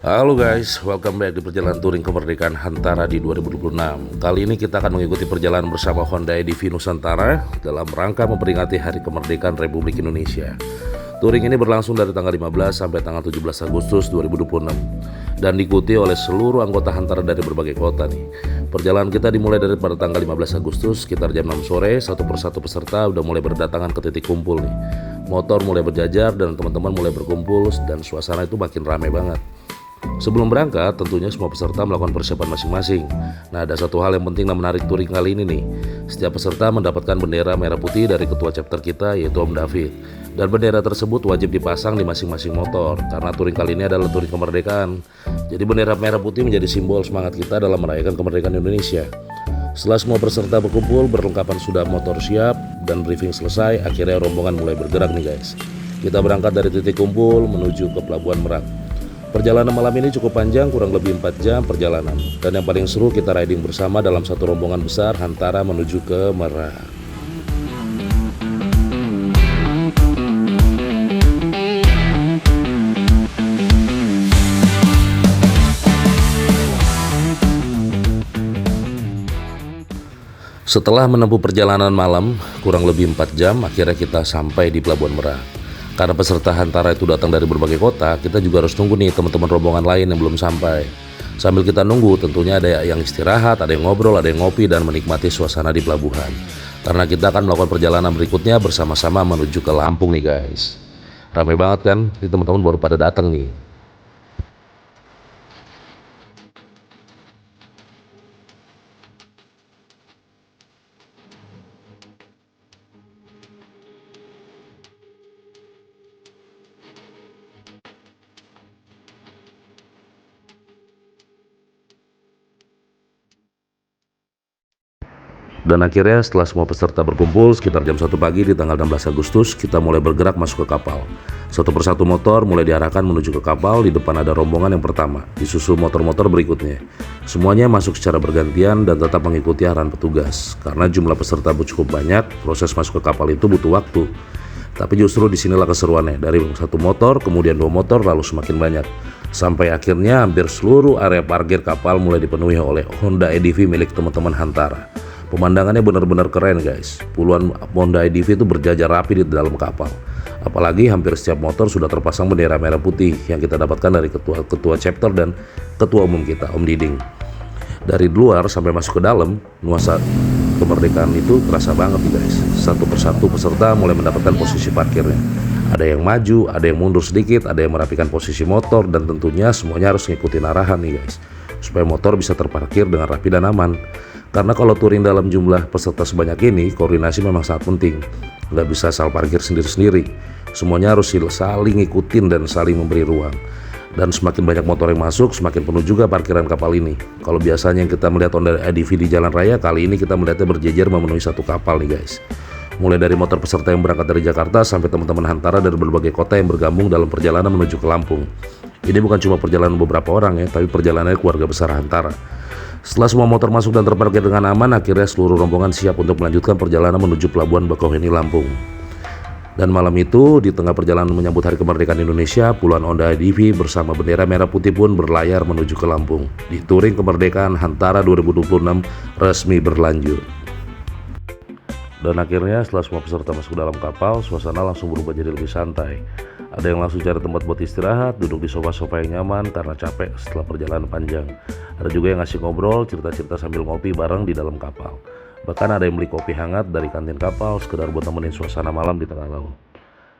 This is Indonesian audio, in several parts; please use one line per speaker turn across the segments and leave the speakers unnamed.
Halo guys, welcome back di perjalanan touring kemerdekaan Hantara di 2026. Kali ini kita akan mengikuti perjalanan bersama Honda EDV Nusantara dalam rangka memperingati Hari Kemerdekaan Republik Indonesia. Touring ini berlangsung dari tanggal 15 sampai tanggal 17 Agustus 2026 dan diikuti oleh seluruh anggota Hantara dari berbagai kota nih. Perjalanan kita dimulai dari pada tanggal 15 Agustus sekitar jam 6 sore. Satu persatu peserta udah mulai berdatangan ke titik kumpul nih. Motor mulai berjajar dan teman-teman mulai berkumpul dan suasana itu makin ramai banget. Sebelum berangkat, tentunya semua peserta melakukan persiapan masing-masing. Nah, ada satu hal yang penting dan menarik touring kali ini nih. Setiap peserta mendapatkan bendera merah putih dari ketua chapter kita, yaitu Om David. Dan bendera tersebut wajib dipasang di masing-masing motor, karena touring kali ini adalah touring kemerdekaan. Jadi bendera merah putih menjadi simbol semangat kita dalam merayakan kemerdekaan Indonesia. Setelah semua peserta berkumpul, perlengkapan sudah motor siap, dan briefing selesai, akhirnya rombongan mulai bergerak nih guys. Kita berangkat dari titik kumpul menuju ke Pelabuhan Merak. Perjalanan malam ini cukup panjang, kurang lebih 4 jam perjalanan. Dan yang paling seru kita riding bersama dalam satu rombongan besar Hantara menuju ke Merak. Setelah menempuh perjalanan malam, kurang lebih 4 jam, akhirnya kita sampai di Pelabuhan Merak. Karena peserta Hantara itu datang dari berbagai kota, kita juga harus tunggu nih teman-teman rombongan lain yang belum sampai. Sambil kita nunggu, tentunya ada yang istirahat, ada yang ngobrol, ada yang ngopi, dan menikmati suasana di pelabuhan. Karena kita akan melakukan perjalanan berikutnya bersama-sama menuju ke Lampung nih guys. Ramai banget kan, ini teman-teman baru pada datang nih. Dan akhirnya setelah semua peserta berkumpul sekitar jam 1 pagi di tanggal 16 Agustus, kita mulai bergerak masuk ke kapal. Satu persatu motor mulai diarahkan menuju ke kapal. Di depan ada rombongan yang pertama, disusul motor-motor berikutnya. Semuanya masuk secara bergantian dan tetap mengikuti arahan petugas. Karena jumlah peserta cukup banyak, proses masuk ke kapal itu butuh waktu. Tapi justru disinilah keseruannya, dari satu motor, kemudian dua motor, lalu semakin banyak. Sampai akhirnya hampir seluruh area parkir kapal mulai dipenuhi oleh Honda EDV milik teman-teman Hantara. Pemandangannya benar-benar keren guys. Puluhan Honda EDV itu berjajar rapi di dalam kapal. Apalagi hampir setiap motor sudah terpasang bendera merah putih yang kita dapatkan dari ketua chapter dan ketua umum kita, Om Diding. Dari luar sampai masuk ke dalam, nuansa kemerdekaan itu terasa banget nih guys. Satu persatu peserta mulai mendapatkan posisi parkirnya. Ada yang maju, ada yang mundur sedikit, ada yang merapikan posisi motor, dan tentunya semuanya harus ngikutin arahan nih guys, supaya motor bisa terparkir dengan rapi dan aman. Karena kalau touring dalam jumlah peserta sebanyak ini, koordinasi memang sangat penting. Nggak bisa asal parkir sendiri-sendiri. Semuanya harus saling ngikutin dan saling memberi ruang. Dan semakin banyak motor yang masuk, semakin penuh juga parkiran kapal ini. Kalau biasanya yang kita melihat Honda EDV di jalan raya, kali ini kita melihatnya berjejer memenuhi satu kapal nih guys. Mulai dari motor peserta yang berangkat dari Jakarta sampai teman-teman Hantara dari berbagai kota yang bergabung dalam perjalanan menuju ke Lampung. Ini bukan cuma perjalanan beberapa orang ya, tapi perjalanannya keluarga besar Hantara. Setelah semua motor masuk dan terparkir dengan aman, akhirnya seluruh rombongan siap untuk melanjutkan perjalanan menuju Pelabuhan Bakauheni, Lampung. Dan malam itu, di tengah perjalanan menyambut Hari Kemerdekaan Indonesia, puluhan Honda EDV bersama bendera merah putih pun berlayar menuju ke Lampung. Di touring kemerdekaan Hantara 2026 resmi berlanjut. Dan akhirnya setelah semua peserta masuk dalam kapal, suasana langsung berubah jadi lebih santai. Ada yang langsung cari tempat buat istirahat, duduk di sofa-sofa yang nyaman karena capek setelah perjalanan panjang. Ada juga yang ngasih ngobrol, cerita-cerita sambil ngopi bareng di dalam kapal. Bahkan ada yang beli kopi hangat dari kantin kapal sekedar buat nemenin suasana malam di tengah laut.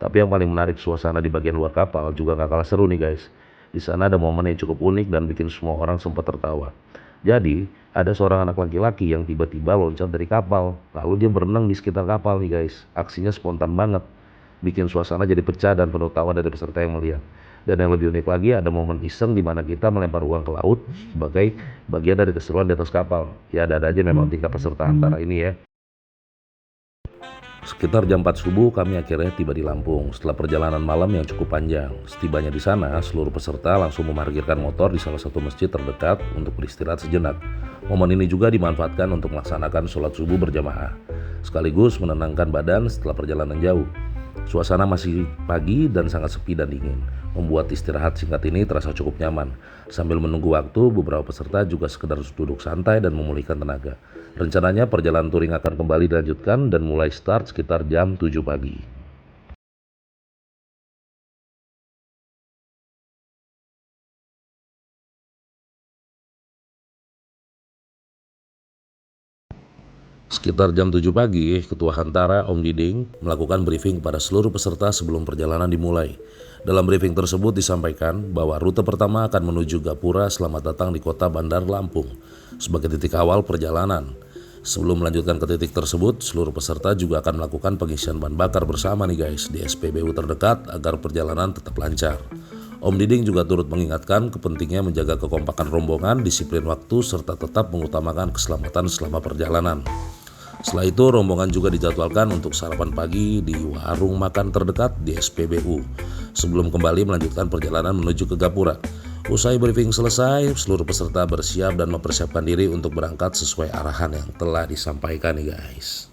Tapi yang paling menarik, suasana di bagian luar kapal juga gak kalah seru nih guys. Di sana ada momen yang cukup unik dan bikin semua orang sempat tertawa. Jadi, ada seorang anak laki-laki yang tiba-tiba loncat dari kapal, lalu dia berenang di sekitar kapal nih guys. Aksinya spontan banget, bikin suasana jadi pecah dan penuh tawa dari peserta yang melihat. Dan yang lebih unik lagi, ada momen iseng di mana kita melempar uang ke laut sebagai bagian dari keseruan di atas kapal. Ya ada aja memang tingkah peserta Hantara ini ya. Sekitar jam 4 subuh kami akhirnya tiba di Lampung setelah perjalanan malam yang cukup panjang. Setibanya di sana, seluruh peserta langsung memarkirkan motor di salah satu masjid terdekat untuk beristirahat sejenak. Momen ini juga dimanfaatkan untuk melaksanakan sholat subuh berjamaah, sekaligus menenangkan badan setelah perjalanan jauh. Suasana masih pagi dan sangat sepi dan dingin, membuat istirahat singkat ini terasa cukup nyaman. Sambil menunggu waktu, beberapa peserta juga sekedar duduk santai dan memulihkan tenaga. Rencananya perjalanan touring akan kembali dilanjutkan dan mulai start sekitar jam 7 pagi. Sekitar jam 7 pagi, Ketua Hantara Om Diding melakukan briefing kepada seluruh peserta sebelum perjalanan dimulai. Dalam briefing tersebut disampaikan bahwa rute pertama akan menuju Gapura. Selamat datang di kota Bandar Lampung sebagai titik awal perjalanan. Sebelum melanjutkan ke titik tersebut, seluruh peserta juga akan melakukan pengisian bahan bakar bersama nih guys di SPBU terdekat agar perjalanan tetap lancar. Om Diding juga turut mengingatkan kepentingnya menjaga kekompakan rombongan, disiplin waktu, serta tetap mengutamakan keselamatan selama perjalanan. Setelah itu, rombongan juga dijadwalkan untuk sarapan pagi di warung makan terdekat di SPBU sebelum kembali melanjutkan perjalanan menuju ke Gapura. Usai briefing selesai, seluruh peserta bersiap dan mempersiapkan diri untuk berangkat sesuai arahan yang telah disampaikan nih guys.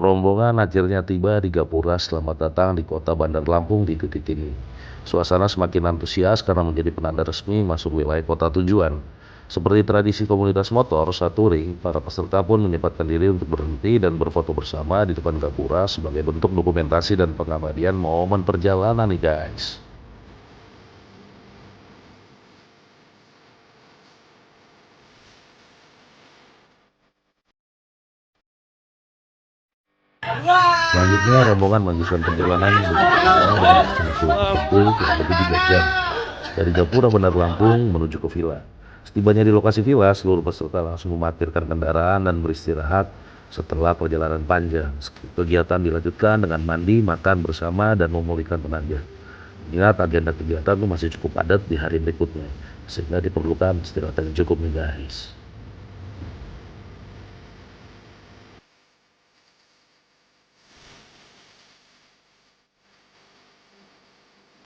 Rombongan akhirnya tiba di Gapura. Selamat datang di kota Bandar Lampung di titik ini. Suasana semakin antusias karena menjadi penanda resmi masuk wilayah kota tujuan. Seperti tradisi komunitas motor saat touring, para peserta pun menyempatkan diri untuk berhenti dan berfoto bersama di depan Gapura sebagai bentuk dokumentasi dan pengabadian momen perjalanan nih guys. Selanjutnya, rombongan melanjutkan perjalanan dengan tempuh kurang lebih 3 jam dari Gapura Bandar Lampung menuju ke villa. Setibanya di lokasi villa, seluruh peserta langsung memarkirkan kendaraan dan beristirahat setelah perjalanan panjang. Kegiatan dilanjutkan dengan mandi, makan bersama, dan memulihkan tenaga. Ingat, agenda kegiatan itu masih cukup padat di hari berikutnya, sehingga diperlukan istirahat yang cukup nih guys.